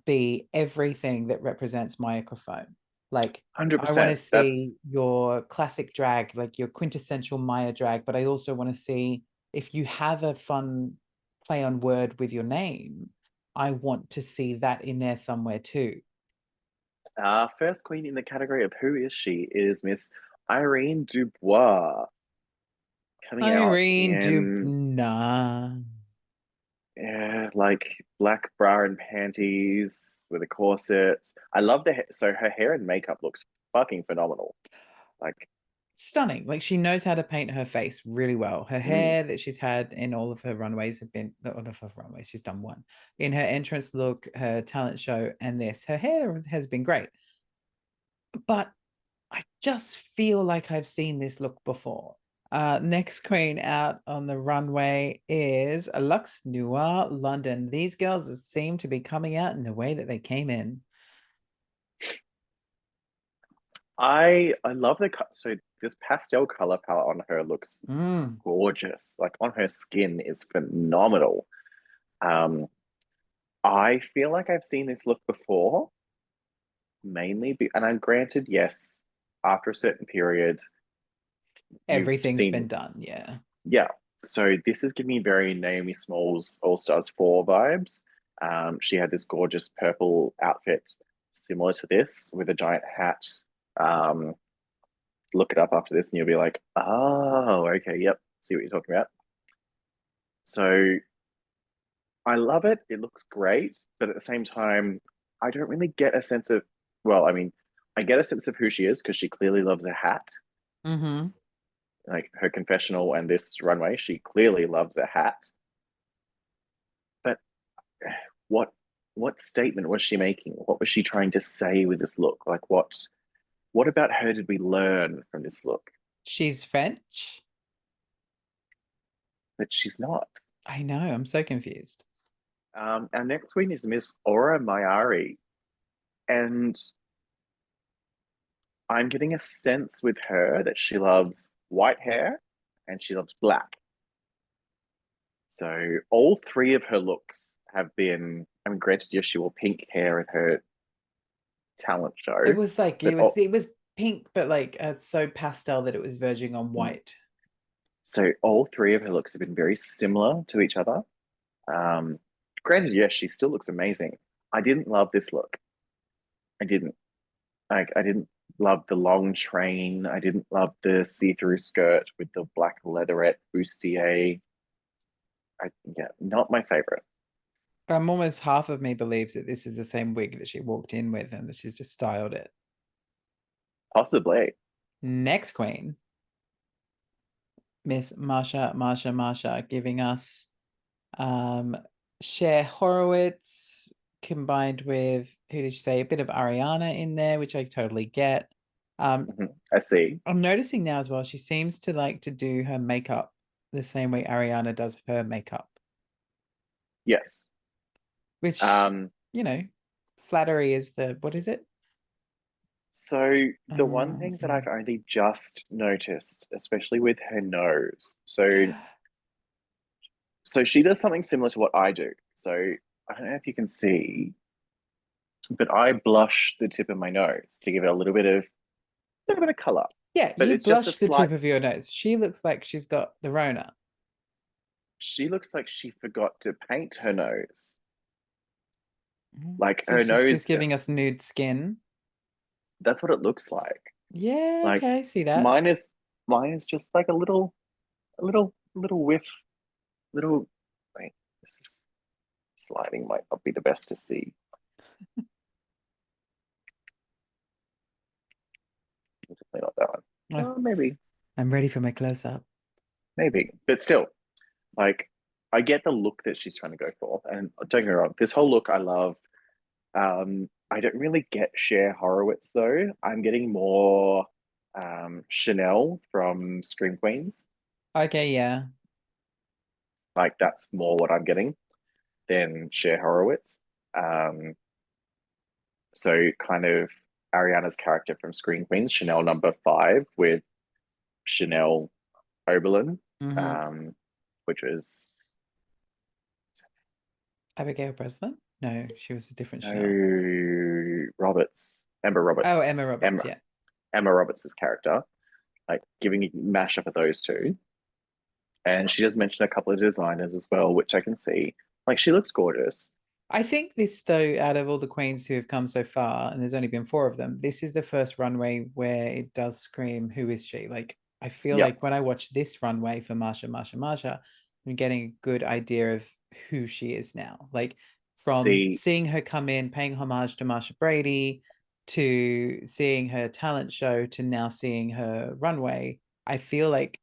be everything that represents Maya Crofone. Like, I want to 100%. That's see your classic drag, like your quintessential Maya drag, but I also want to see if you have a fun play on word with your name, I want to see that in there somewhere too. our first queen in the category of who is she is Miss Irene Dubois coming out Irene in Dubna. like black bra and panties with a corset. I love so her hair and makeup looks fucking phenomenal. Like, Stunning. Like, she knows how to paint her face really well. Her mm, hair that she's had in all of her runways have been, not all of her runways, she's done one. In her entrance look, her talent show, and this, her hair has been great. But I just feel like I've seen this look before. Next queen out on the runway is Lux Noir London. These girls seem to be coming out in the way that they came in. I love so this pastel color palette on her looks Mm. gorgeous. Like on her skin is phenomenal. Um, I feel like I've seen this look before, and I'm granted, yes, after a certain period, you've Everything's been seen, done. Yeah. yeah. So this is giving me very Naomi Smalls All Stars 4 vibes. She had this gorgeous purple outfit similar to this with a giant hat. Um, look it up after this and you'll be like, oh, okay, yep, see what you're talking about. So I love it. It looks great, but at the same time, I don't really get a sense of, well, I mean, I get a sense of who she is because she clearly loves a hat. Mm-hmm. Like her confessional and this runway, she clearly loves a hat. But what what statement was she making? What was she trying to say with this look? Like what about her did we learn from this look? She's French. But she's not. I know. I'm so confused. Our next queen is Miss Aura Mayari, and I'm getting a sense with her that she loves white hair and she loves black. So all three of her looks have been, I mean, granted, yes, she wore pink hair in her talent It show, was like but it was pink, but like so pastel that it was verging on white. so all three of her looks have been very similar to each other. Um, granted, yes, she still looks amazing. I didn't love this look. I didn't. Like, I didn't love the long train. I didn't love the see-through skirt with the black leatherette bustier. Yeah, not my favorite. Almost half of me believes that this is the same wig that she walked in with and that she's just styled it. Possibly. Next queen, Miss Marsha, giving us Cher Horowitz combined with, who did she say? A bit of Ariana in there, which I totally get. I see. I'm noticing now as well, she seems to like to do her makeup the same way Ariana does her makeup, Yes. which, Um, you know, flattery is the, what is it? so the one Um, thing that I've only just noticed, especially with her nose, so she does something similar to what I do. So I don't know if you can see, but I blush the tip of my nose to give it a little bit of color. yeah, But you it's just a blush the slight. tip of your nose. She looks like she's got the Rona. She looks like she forgot to paint her nose. Like So her she's just nose, giving us nude skin. that's what it looks like. Yeah, Like okay, I see that. mine is mine is just like a little whiff, little. Wait, this is sliding might not be the best to see. Definitely not that one. Oh, Maybe, I'm ready for my close up. maybe, but still, like I get the look that she's trying to go for, and don't get me wrong, this whole look I love. I don't really get Cher Horowitz though. I'm getting more Chanel from Scream Queens. Okay, yeah. Like that's more what I'm getting than Cher Horowitz. Um, so kind of Ariana's character from Scream Queens, Chanel number 5, with Chanel Oberlin, Mm-hmm. um, which was Abigail Breslin? No, she was a different Chanel. no Roberts, Emma Oh, Roberts, Emma Roberts, Emma yeah. Emma Roberts's character, like giving a mashup of those two. And she does mention a couple of designers as well, which I can see. Like she looks gorgeous. I think this, though, out of all the queens who have come so far, and there's only been 4 of them, this is the first runway where it does scream, who is she? Like, I feel Yep. like when I watch this runway for Marsha, I'm getting a good idea of who she is now. Like, from See, seeing her come in, paying homage to Marsha Brady, to seeing her talent show, to now seeing her runway, I feel like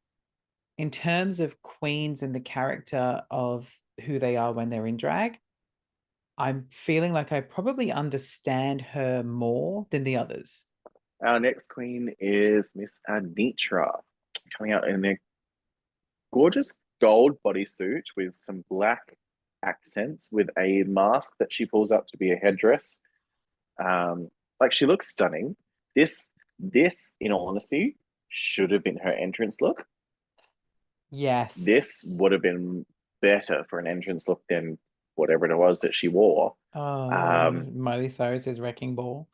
in terms of queens and the character of who they are when they're in drag, I'm feeling like I probably understand her more than the others. our next queen is Miss Anitra, coming out in a gorgeous gold bodysuit with some black accents with a mask that she pulls up to be a headdress. Like she looks stunning. This, in all honesty, should have been her entrance look. This Yes. would have been better for an entrance look than whatever it was that she wore. Oh, Um, Miley Cyrus's Wrecking Ball.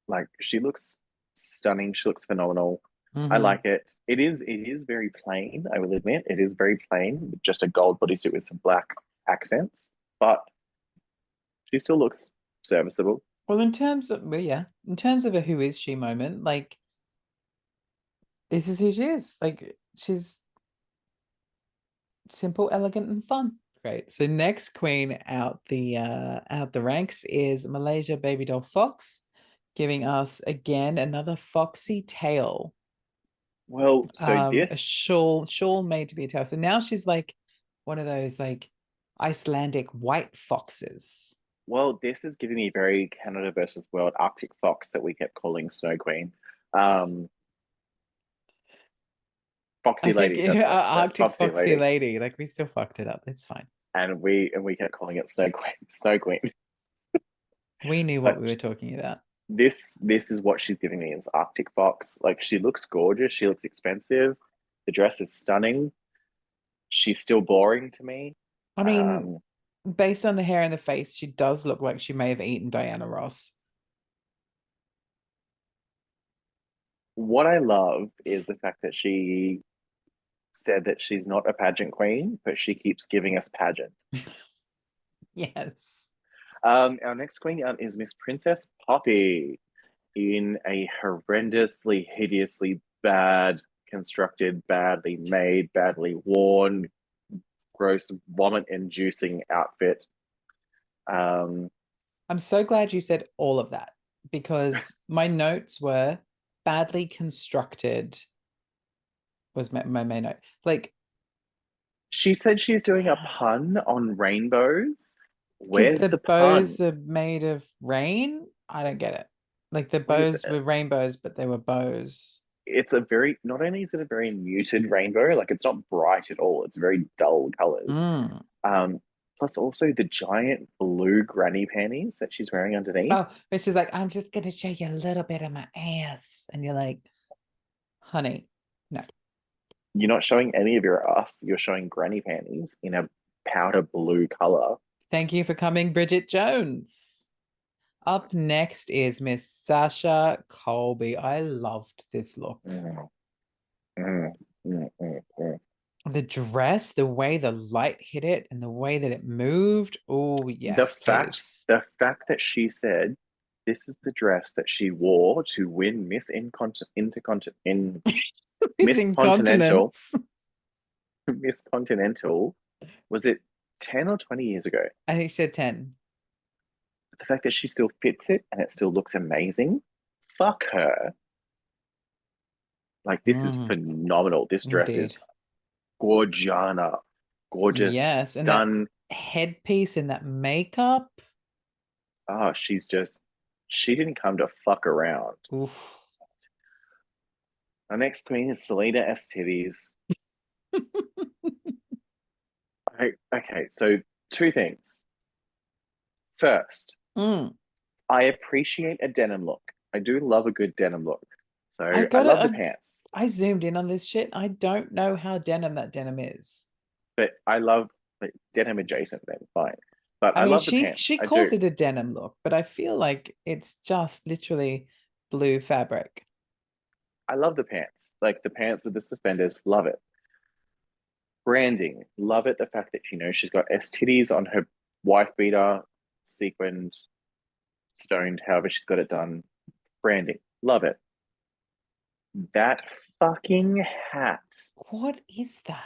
like she looks stunning. She looks phenomenal. I Mm-hmm. like it. It is very plain, I will admit. It is very plain, with just a gold bodysuit with some black accents, but she still looks serviceable. Well, in terms of well, yeah, in terms of a who is she moment, like this is who she is. Like she's simple, elegant, and fun. Great. So next queen out the ranks is Malaysia Baby Doll Fox, giving us again another foxy tail. Well, so A this, shawl made to be a tail. So now she's like one of those like Icelandic white foxes. this is giving me very Canada versus World Arctic Fox that we kept calling Snow Queen. Um, I Foxy think Lady, that's it. That Arctic Foxy Foxy Lady. Lady. Like we still fucked it up. It's fine. And we kept calling it Snow Queen, Snow Queen. We knew what But we were talking about. this is what she's giving me is Arctic Fox. Like she looks gorgeous, she looks expensive. The dress is stunning. She's still boring to me. I mean, Um, based on the hair and the face, she does look like she may have eaten Diana Ross. what I love is the fact that she said that she's not a pageant queen, but she keeps giving us pageant. Yes. Our next queen is Miss Princess Poppy in a horrendously, hideously bad constructed, badly made, badly worn, gross, vomit-inducing outfit. Um, I'm so glad you said all of that because my notes were badly constructed was my main note. Like, she said she's doing a pun on rainbows. because Where's the the pun? bows are made of rain. I don't get it. Like the Like bows were rainbows, but they were bows. it's a very not only is it a very muted rainbow, like it's not bright at all. It's very dull colors. Mm. Um, Plus also the giant blue granny panties that she's wearing underneath. Oh, but she's like, I'm just gonna show you a little bit of my ass. And you're like, honey, no. You're not showing any of your ass. You're showing granny panties in a powder blue color. Thank you for coming, Bridget Jones. Up next is Miss Sasha Colby. I loved this look. Mm, mm, mm. The dress, the way the light hit it, and the way that it moved. Oh, The yes, fact, please. the fact that she said this is the dress that she wore to win This Miss Continental, incontinence. Miss Continental, was it 10 or 20 years ago? I think she said 10. The fact that she still fits it and it still looks amazing, fuck her. Like, this is Mm, phenomenal. This dress is indeed. gorgiana, gorgeous, Yes. And that stun. headpiece and that makeup. Oh, she didn't come to fuck around. Oof. Our next queen is Selena STDs. Okay, so two things. First, Mm. I appreciate a denim look. I do love a good denim look. I So I got it. love the pants, I zoomed in on this shit. I don't know how denim that denim is. but I love like, denim adjacent then, fine. But I I mean, love the pants. she I calls do. it a denim look, but I feel like it's just literally blue fabric. I love the pants. Like the pants with the suspenders, love it. Branding, love it. The fact that you know she's got STDs on her wife beater, sequined, stoned, however she's got it done. Branding, love it. That fucking hat What is that?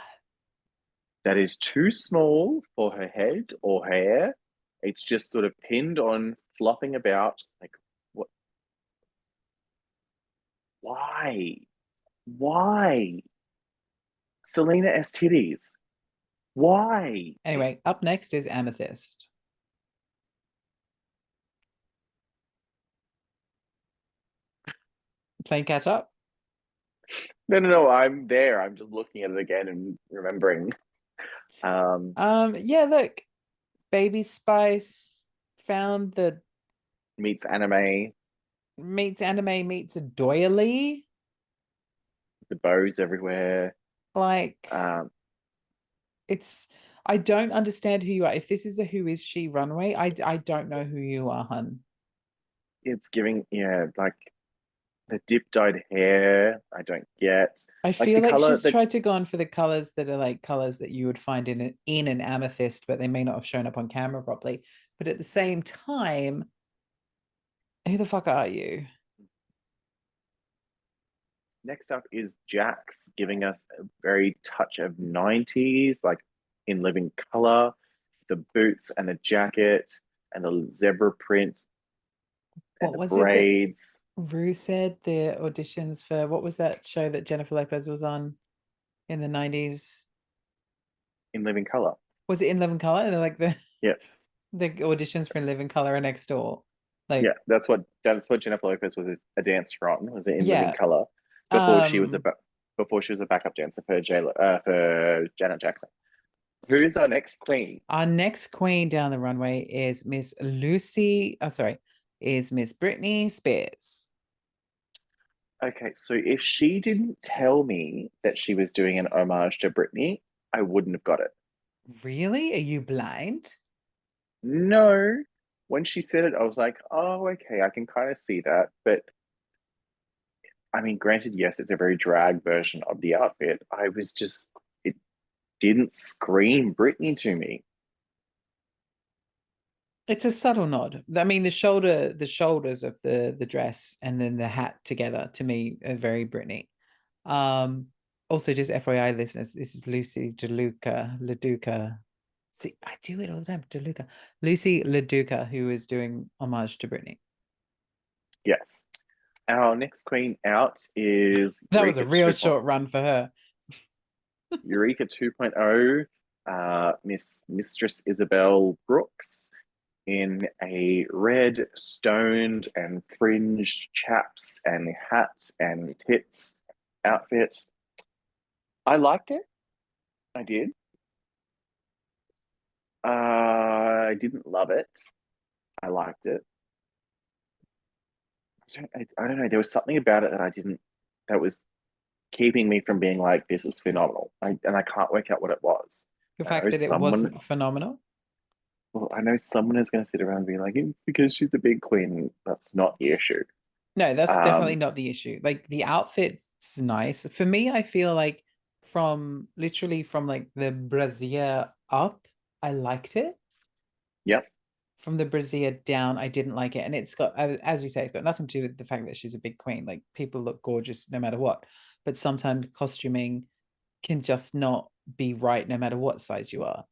that is too small for her head or hair. It's just sort of pinned on, flopping about. Like, what? Why? Why? Selena STDs. Why? Anyway, up next is Amethyst. Playing catch up. No, no, no. I'm there. I'm just looking at it again and remembering. Um, Yeah, look, Baby Spice found the Meets anime, meets anime meets a doily. the bows everywhere. Like Um, it's I don't understand who you are. If this is a who is she runway, I don't know who you are, hun. it's giving, yeah, like The dip dyed hair, I don't get. I Like feel the like color, she's the tried to go on for the colors that are like colors that you would find in an amethyst, but they may not have shown up on camera properly. But at the same time, who the fuck are you? next up is Jax giving us a very touch of 90s, like in living color, the boots and the jacket and the zebra print and What the was it that braids Rue said the auditions for what was that show that Jennifer Lopez was on in the 90s? in living color. Was it In Living Color? They're like Yeah, the auditions for In Living Color are next door. yeah, Like, that's what Jennifer Lopez was a dancer on, was it in living yeah. color before she was a Um, before she was a backup dancer for for Janet Jackson. Who's our next queen? our next queen down the runway is Miss Lucy. Oh, sorry, is Miss Britney Spears. Okay, so if she didn't tell me that she was doing an homage to Britney, I wouldn't have got it. Really? Are you blind? No, when she said it, I was like, oh, okay, I can kind of see that. But I mean, granted, yes, it's a very drag version of the outfit. It didn't scream Britney to me. It's a subtle nod. I mean, the shoulders of the dress and then the hat together to me are very Britney. Um, Also, just FYI, listeners, this is Lucy DeLuca, LaDuca. See, I do it all the time. DeLuca, Lucy LaDuca, who is doing homage to Britney. Yes. Our next queen out is That was a real short run for her. Eureka 2.0, Mistress Isabel Brooks in a red stoned and fringed chaps and hat and tits outfit. I liked it. I did. I didn't love it. I liked it. I don't know. There was something about it that I didn't, that was keeping me from being like, this is phenomenal. And I can't work out what it was. The I fact know that it someone, wasn't phenomenal. well, I know someone is going to sit around and be like, it's because she's the big queen. That's not the issue. No, that's definitely Um, not the issue. Like the outfit's nice. For me, I feel like from literally from like the brassiere up, I liked it. yep. From the brassiere down, I didn't like it. And it's got, as you say, it's got nothing to do with the fact that she's a big queen. Like people look gorgeous no matter what. But sometimes costuming can just not be right no matter what size you are.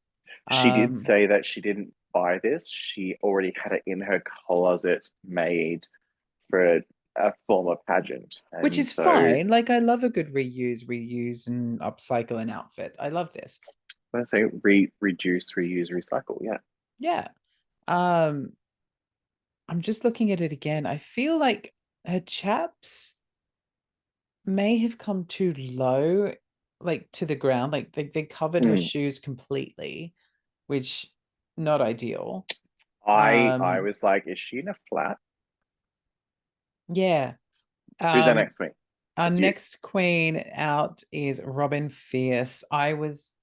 She did Um, say that she didn't buy this. She already had it in her closet made for a former pageant. which And is so fine. Like I love a good reuse, and upcycle an outfit. I love this. let's say reduce, reuse, recycle. Yeah. Yeah. Um, I'm just looking at it again. I feel like her chaps may have come too low, like to the ground. Like they covered her Mm. shoes completely, which not ideal. I Um, was like, is she in a flat? yeah. Who's our Um, next queen? our It's you. next queen out is Robin Fierce. I was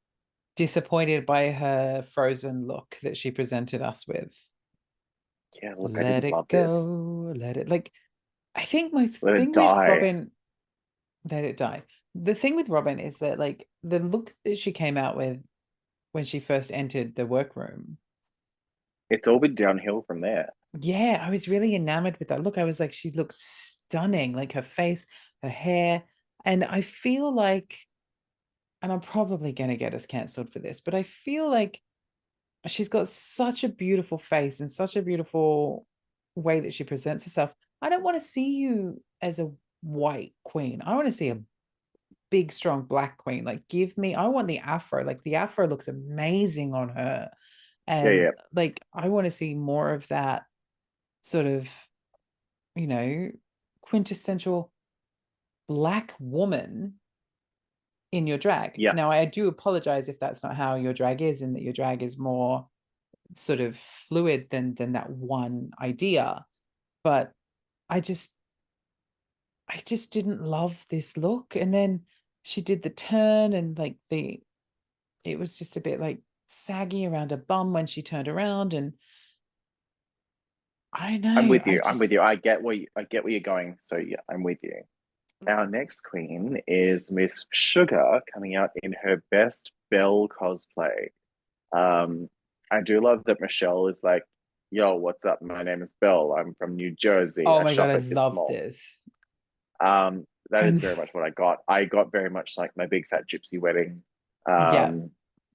disappointed by her frozen look that she presented us with. Yeah, look, I Let didn't it love this. go, let it like I think my Let it thing with die. Robin, let it die. The thing with Robin is that like the look that she came out with when she first entered the workroom. It's all been downhill from there. Yeah, I was really enamored with that look. I was like, she looks stunning, like her face, her hair. And I feel like, and I'm probably gonna get us cancelled for this, but I feel like she's got such a beautiful face and such a beautiful way that she presents herself. I don't want to see you as a white queen. I want to see a big, strong black queen. Like, give me, I want the afro. Like, the afro looks amazing on her. Yeah, yeah, And like, I want to see more of that sort of, you know, quintessential black woman in your drag. yeah. Now, I do apologize if that's not how your drag is, and that your drag is more sort of fluid than that one idea. But I just I just didn't love this look. And then she did the turn, and like the it was just a bit like saggy around her bum when she turned around. And I I'm know. with you. I'm with you. I get where you're going. So yeah, I'm with you. Our next queen is Miss Sugar coming out in her best Belle cosplay. I do love that Michelle is like, "Yo, what's up? My name is Belle. I'm from New Jersey. Oh I my God, shop I at this love mall." this. That is And very much what I got. I got very much like my big fat gypsy wedding, yeah. um,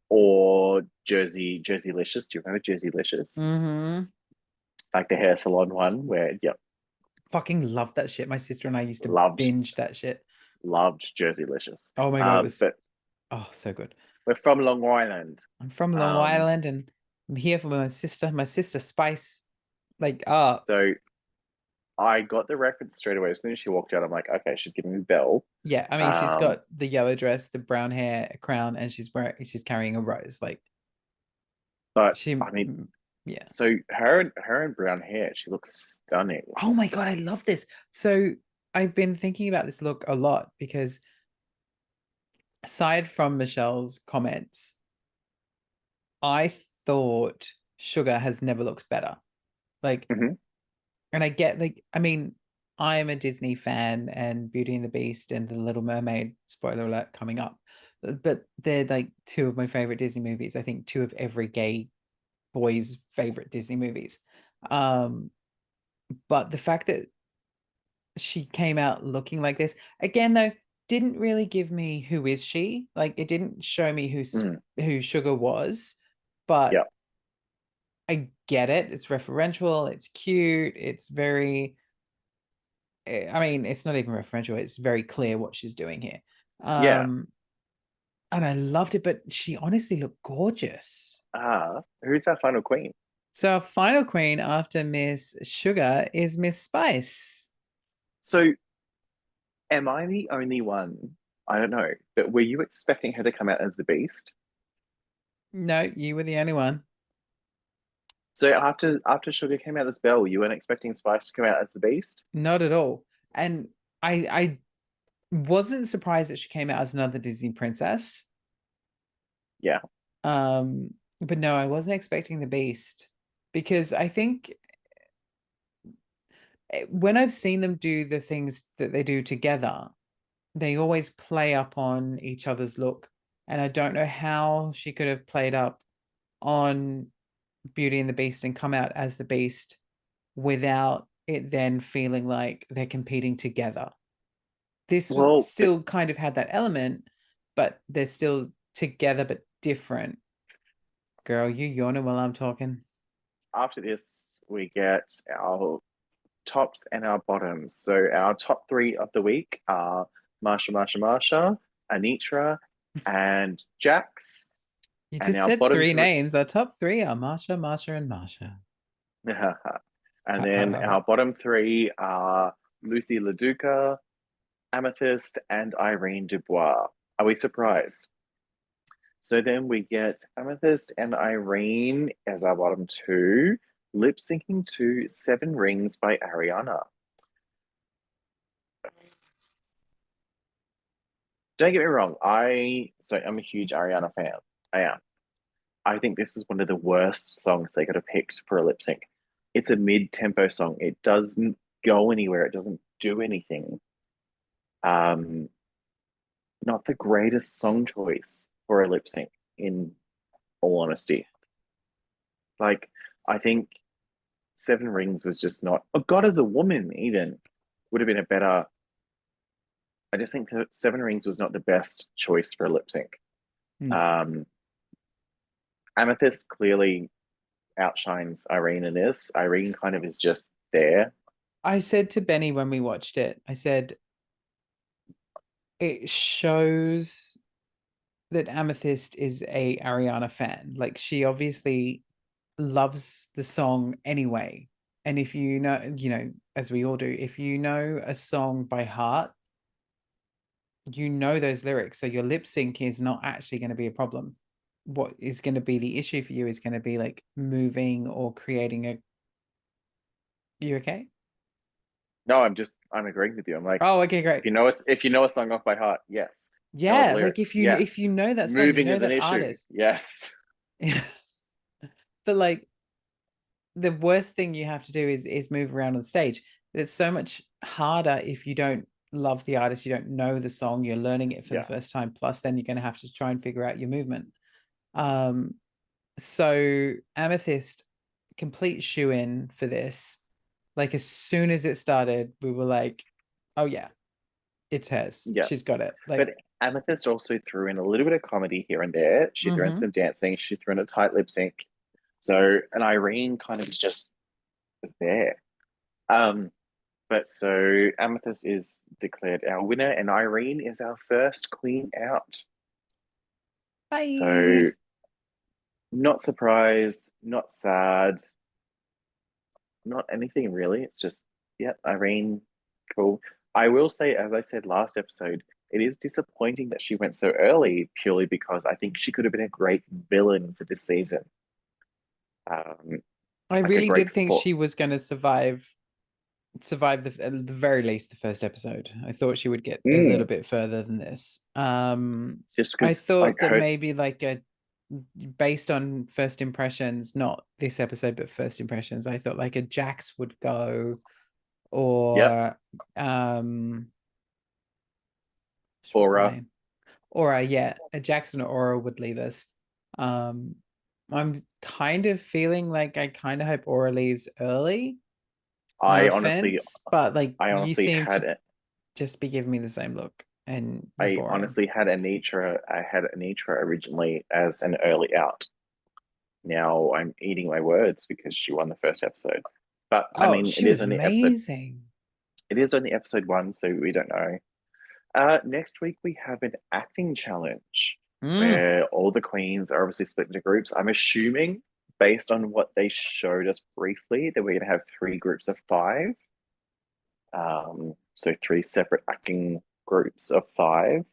or Jersey Licious. Do you remember Jersey Licious? Mm-hmm. Like the hair salon one, where yep, Fucking love that shit. My sister and I used to loved binge that shit. loved Jersey Licious. Oh my God, it was But oh so good. we're from Long Island, I'm from Long um, Island and I'm here for my sister. My sister Spice. Like, ah, so I got the reference straight away. As soon as she walked out, I'm like, okay, she's giving me Belle. yeah. I mean, she's Um, got the yellow dress, the brown hair, a crown, and she's carrying a rose. Like but she, I mean, yeah. so her and brown hair, she looks stunning. Oh my God, I love this. So I've been thinking about this look a lot because aside from Michelle's comments, I thought Sugar has never looked better. Like, Hmm. and I get like, I mean, I'm a Disney fan and Beauty and the Beast and The Little Mermaid, spoiler alert, coming up. But they're like two of my favorite Disney movies. I think two of every gay boy's favorite Disney movies. Um, but the fact that she came out looking like this again, though, didn't really give me who is she. Like, it didn't show me Mm, who Sugar was, but yeah, I get it. It's referential. It's cute. It's very. I mean, it's not even referential. It's very clear what she's doing here. yeah. Um, and I loved it, but she honestly looked gorgeous. Who's our final queen? So our final queen after Miss Sugar is Miss Spice. So, am I the only one? I don't know, but were you expecting her to come out as the Beast? No, you were the only one. So after Sugar came out as Belle, you weren't expecting Spice to come out as the Beast? Not at all. And I wasn't surprised that she came out as another Disney princess. Yeah. Um, but no, I wasn't expecting the Beast because I think when I've seen them do the things that they do together, they always play up on each other's look. And I don't know how she could have played up on Beauty and the Beast and come out as the Beast without it then feeling like they're competing together. This was Well, but still kind of had that element, but they're still together but different. Girl, you yawning while I'm talking. after this, we get our tops and our bottoms. So our top three of the week are Marsha, Anitra, and Jax. You And just our said bottom three three, names. Our top three are Marsha, and Marsha. and then our bottom three are Lucy LaDuca, Amethyst, and Irene Dubois. Are we surprised? So then we get Amethyst and Irene as our bottom two, lip syncing to Seven Rings by Ariana. Don't get me wrong, I'm a huge Ariana fan. I am. I think this is one of the worst songs they could have picked for a lip sync. It's a mid-tempo song. It doesn't go anywhere. It doesn't do anything. Um, Not the greatest song choice for a lip sync, in all honesty. Like, I think Seven Rings was just not. Oh, God as a Woman, even would have been a better. I just think that Seven Rings was not the best choice for a lip sync. No. Um, Amethyst clearly outshines Irene in this. Irene kind of is just there. I said to Benny when we watched it, I said, it shows that Amethyst is a Ariana fan. Like she obviously loves the song anyway. And if as we all do, if you know a song by heart, you know those lyrics. So your lip sync is not actually going to be a problem. What is going to be the issue for you is going to be like moving or creating a. You okay? No, I'm agreeing with you. I'm like, Oh, okay, great. if you know a song off by heart, yes. Know the Yeah, like lyrics, yes. if you know that song, you Moving know is an that issue, artist. yes. But like the worst thing you have to do is move around on stage. It's so much harder if you don't love the artist, you don't know the song, you're learning it for the Yeah. first time. Plus, then you're going to have to try and figure out your movement. Um, so Amethyst, complete shoe in for this. Like as soon as it started, we were like, "Oh yeah, it's hers. Yeah. She's got it." Like, But Amethyst also threw in a little bit of comedy here and there. She threw in mm-hmm. some dancing. She threw in a tight lip sync. So, and Irene kind of just was there. Um, but so Amethyst is declared our winner, and Irene is our first queen out. Bye. So, not surprised, not sad, not anything really. It's just, yeah, Irene, cool. I will say, as I said last episode, it is disappointing that she went so early purely because I think she could have been a great villain for this season. Um, I like a really great did think for she was going to survive at the very least the first episode. I thought she would get a little bit further than this. just I because like thought that her, maybe like a based on first impressions, not this episode, but first impressions, I thought like a Jax would go, yep, or um what's her Aura. name? Aura, yeah, a Jackson or Aura would leave us. Um I'm kind of feeling like I kind of hope Aura leaves early. No I honestly, offense, but like I you honestly seem had to just be giving me the same look and you're I boring. honestly had Anitra. I had Anitra originally as an early out. Now I'm eating my words because she won the first episode. But I Oh, mean, she was amazing. it is only episode one, so we don't know. Next week we have an acting challenge Mm, where all the queens are obviously split into groups. I'm assuming, based on what they showed us briefly, that we're going to have three groups of five. So three separate acting groups of five.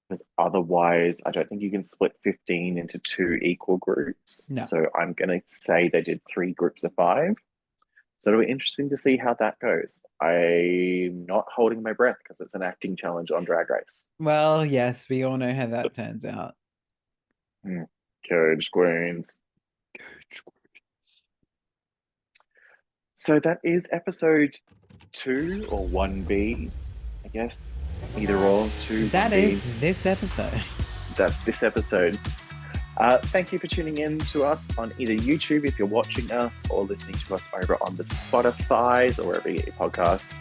Because otherwise, I don't think you can split 15 into two equal groups. no. So I'm going to say they did three groups of five. So it'll be interesting to see how that goes. I'm not holding my breath because it's an acting challenge on Drag Race. Well, yes, we all know how that turns out. Cage Queens. So that is episode 2 or 1B, I guess. Either or, 2, That 1B. is this episode. That's this episode. Thank you for tuning in to us on either YouTube if you're watching us or listening to us over on the Spotify or wherever you get your podcasts.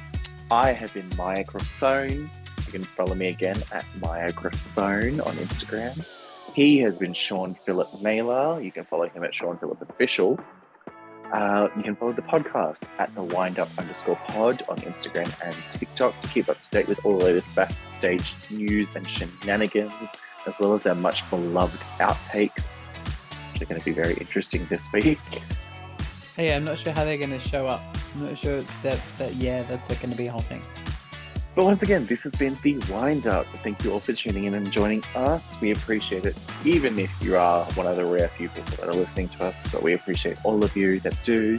I have been Microphone. You can follow me again at Microphone on Instagram. He has been Sean Philip Naylor. You can follow him at Sean Philip Official. You can follow the podcast at the windup_pod on Instagram and TikTok to keep up to date with all the latest backstage news and shenanigans, as well as our much beloved outtakes, which are going to be very interesting this week. Hey, I'm not sure how they're going to show up. I'm not sure that yeah, that's going to be a whole thing. But once again, this has been the Wind Up. Thank you all for tuning in and joining us. We appreciate it, even if you are one of the rare few people that are listening to us. But we appreciate all of you that do.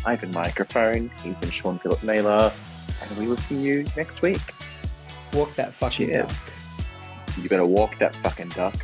I've been Microphone. He's been Sean Philip Naylor. And we will see you next week. Walk that fucking Cheers. duck. You better walk that fucking duck.